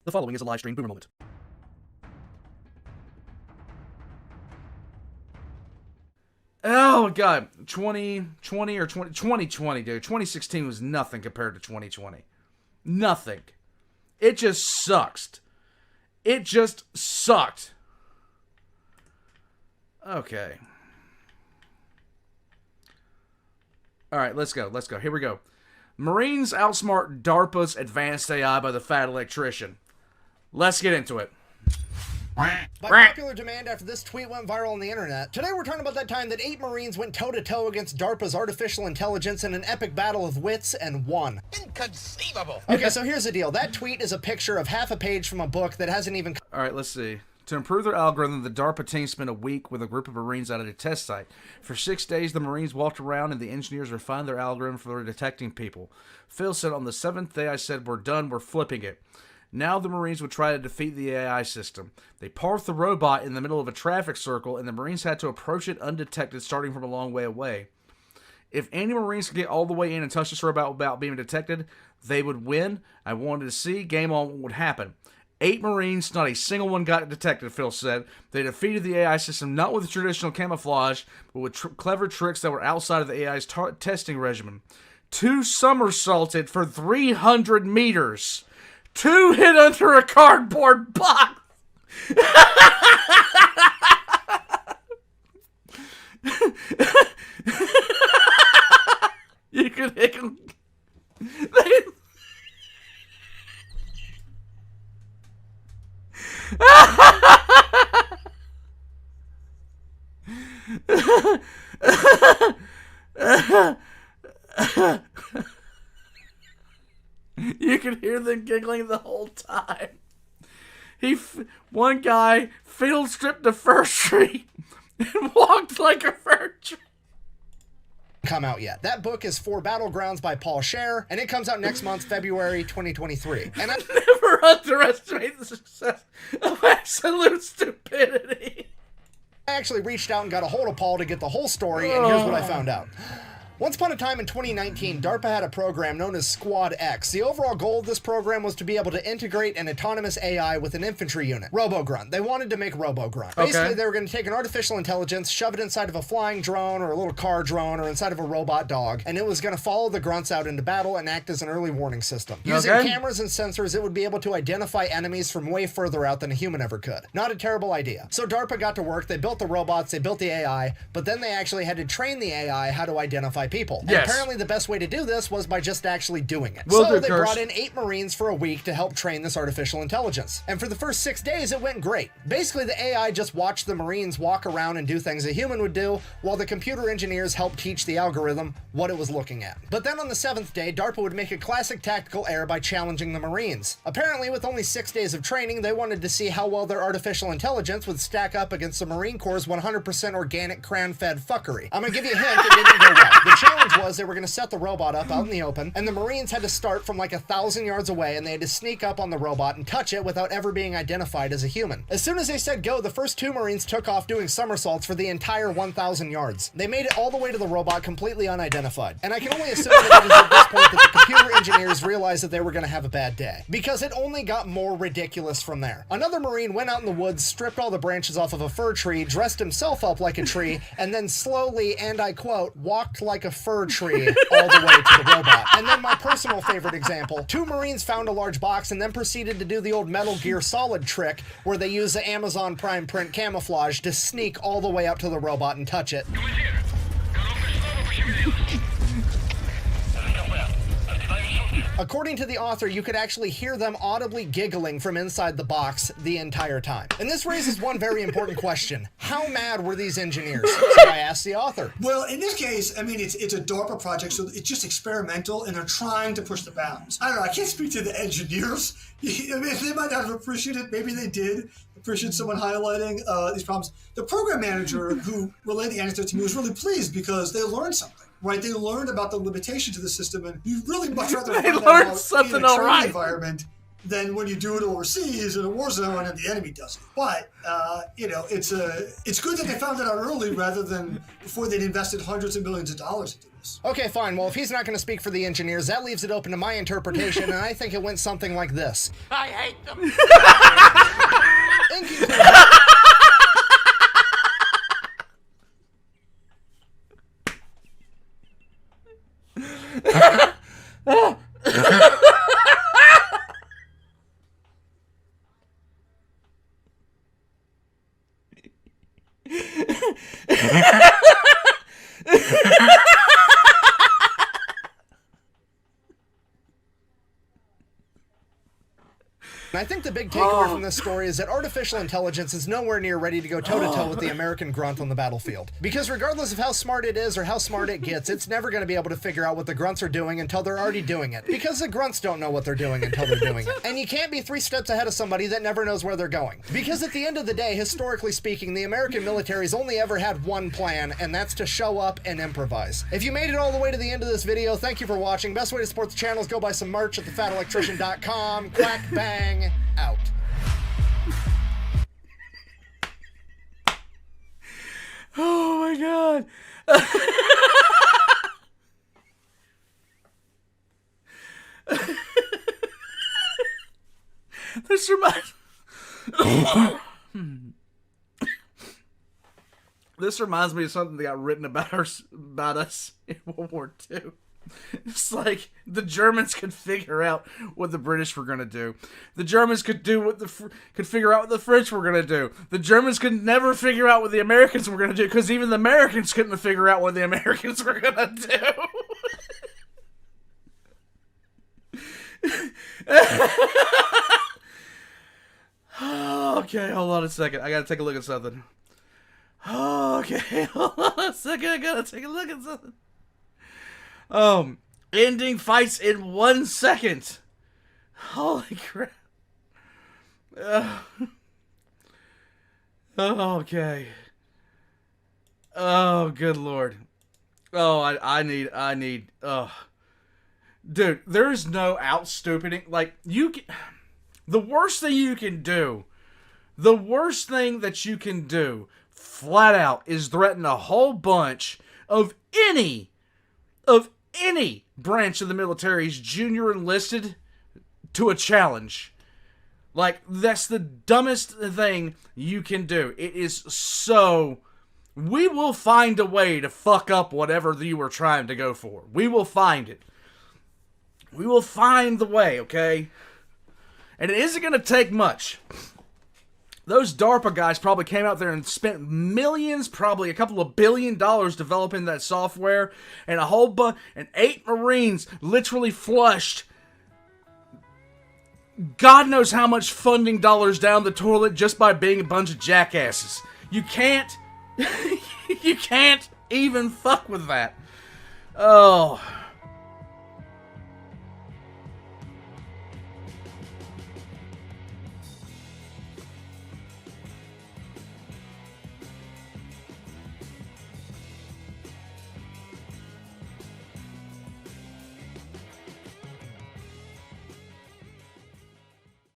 The following is a live stream boomer moment. Oh god, 2020 or 2020, dude. 2016 was nothing compared to 2020. Nothing. It just sucked. It just sucked. Okay. Alright, let's go. Let's go. Here we go. Marines outsmart DARPA's advanced AI by the Fat Electrician. Let's get into it. By popular demand after this tweet went viral on the internet, today we're talking about that time that 8 Marines went toe-to-toe against DARPA's artificial intelligence in an epic battle of wits and won. Inconceivable. Okay, so here's the deal. That tweet is a picture of half a page from a book that hasn't even... Alright, let's see. To improve their algorithm, the DARPA team spent a week with a group of Marines out at a test site. For 6 days, the Marines walked around and the engineers refined their algorithm for detecting people. Phil said, on the 7th day, I said, we're done, we're flipping it. Now the Marines would try to defeat the AI system. They parked the robot in the middle of a traffic circle, and the Marines had to approach it undetected, starting from a long way away. If any Marines could get all the way in and touch this robot without being detected, they would win. I wanted to see. Game on what would happen. 8 Marines, not a single one got detected, Phil said. They defeated the AI system not with traditional camouflage, but with clever tricks that were outside of the AI's testing regimen. 2 somersaulted for 300 meters. 2 hid under a cardboard box. You could hit them. You could hear them giggling the whole time. One guy field stripped a fir tree and walked like a fir tree. come out yet. That book is For Battlegrounds by Paul Scher, and it comes out next month, February 2023. And I Never underestimate the success of absolute stupidity. actually reached out and got a hold of Paul to get the whole story, and here's what I found out. Once upon a time in 2019, DARPA had a program known as Squad X. The overall goal of this program was to be able to integrate an autonomous AI with an infantry unit. RoboGrunt. They wanted to make RoboGrunt. Basically, they were going to take an artificial intelligence, shove it inside of a flying drone or a little car drone or inside of a robot dog, and it was going to follow the grunts out into battle and act as an early warning system. Using cameras and sensors, it would be able to identify enemies from way further out than a human ever could. Not a terrible idea. So DARPA got to work. They built the robots, they built the AI, but then they actually had to train the AI how to identify people. And apparently the best way to do this was by just actually doing it. So they brought in 8 Marines for a week to help train this artificial intelligence. And for the first 6 days, it went great. Basically, the AI just watched the Marines walk around and do things a human would do, while the computer engineers helped teach the algorithm what it was looking at. But then on the 7th day, DARPA would make a classic tactical error by challenging the Marines. Apparently, with only 6 days of training, they wanted to see how well their artificial intelligence would stack up against the Marine Corps' 100% organic, crown-fed fuckery. I'm gonna give you a hint, it didn't go well. The challenge was they were going to set the robot up out in the open, and the Marines had to start from like 1,000 yards away, and they had to sneak up on the robot and touch it without ever being identified as a human. As soon as they said go, the first 2 Marines took off doing somersaults for the entire 1,000 yards. They made it all the way to the robot completely unidentified. And I can only assume that it was at this point that the computer engineers realized that they were going to have a bad day, because it only got more ridiculous from there. Another Marine went out in the woods, stripped all the branches off of a fir tree, dressed himself up like a tree, and then slowly, and I quote, walked like a fir tree all the way to the robot. And then my personal favorite example, 2 Marines found a large box and then proceeded to do the old Metal Gear Solid trick where they use the Amazon Prime print camouflage to sneak all the way up to the robot and touch it. According to the author, you could actually hear them audibly giggling from inside the box the entire time. And this raises one very important question. How mad were these engineers? So I asked the author. Well, in this case, I mean, it's a DARPA project, so it's just experimental, and they're trying to push the bounds. I don't know, I can't speak to the engineers. I mean, they might not have appreciated it. Maybe they did appreciate someone highlighting these problems. The program manager who relayed the anecdote to me was really pleased because they learned something. Right, they learned about the limitations of the system, and you really much rather find out in a training environment than when you do it overseas in a war zone and the enemy does it. But it's good that they found it out early rather than before they'd invested hundreds of millions of dollars into this. Okay, fine. Well, if he's not going to speak for the engineers, that leaves it open to my interpretation, and I think it went something like this. I hate them. In conclusion, and I think the big takeaway from this story is that artificial intelligence is nowhere near ready to go toe-to-toe with the American grunt on the battlefield. Because regardless of how smart it is or how smart it gets, it's never going to be able to figure out what the grunts are doing until they're already doing it. Because the grunts don't know what they're doing until they're doing it. And you can't be 3 steps ahead of somebody that never knows where they're going. Because at the end of the day, historically speaking, the American military's only ever had one plan, and that's to show up and improvise. If you made it all the way to the end of this video, thank you for watching. Best way to support the channel is go buy some merch at thefatelectrician.com. Quack, bang. Out. Oh my god. This reminds This reminds me of something that got written about us in World War II. It's like the Germans could figure out what the British were gonna do. The Germans could figure out what the French were gonna do. The Germans could never figure out what the Americans were gonna do because even the Americans couldn't figure out what the Americans were gonna do. Okay, hold on a second. I gotta take a look at something. Okay, hold on a second. I gotta take a look at something. Ending fights in 1 second. Holy crap. Okay. Oh, good lord. Oh, I need, dude, there is no out-stupiding, like, the worst thing that you can do, flat out, is threaten a whole bunch of any branch of the military's junior enlisted to a challenge. Like, that's the dumbest thing you can do. It is so... We will find a way to fuck up whatever you were trying to go for. We will find it. We will find the way, okay? And it isn't going to take much. Those DARPA guys probably came out there and spent millions, probably a couple of $1 billion developing that software, and a whole bunch, and 8 Marines literally flushed God knows how much funding dollars down the toilet just by being a bunch of jackasses. You can't, you can't even fuck with that. Oh.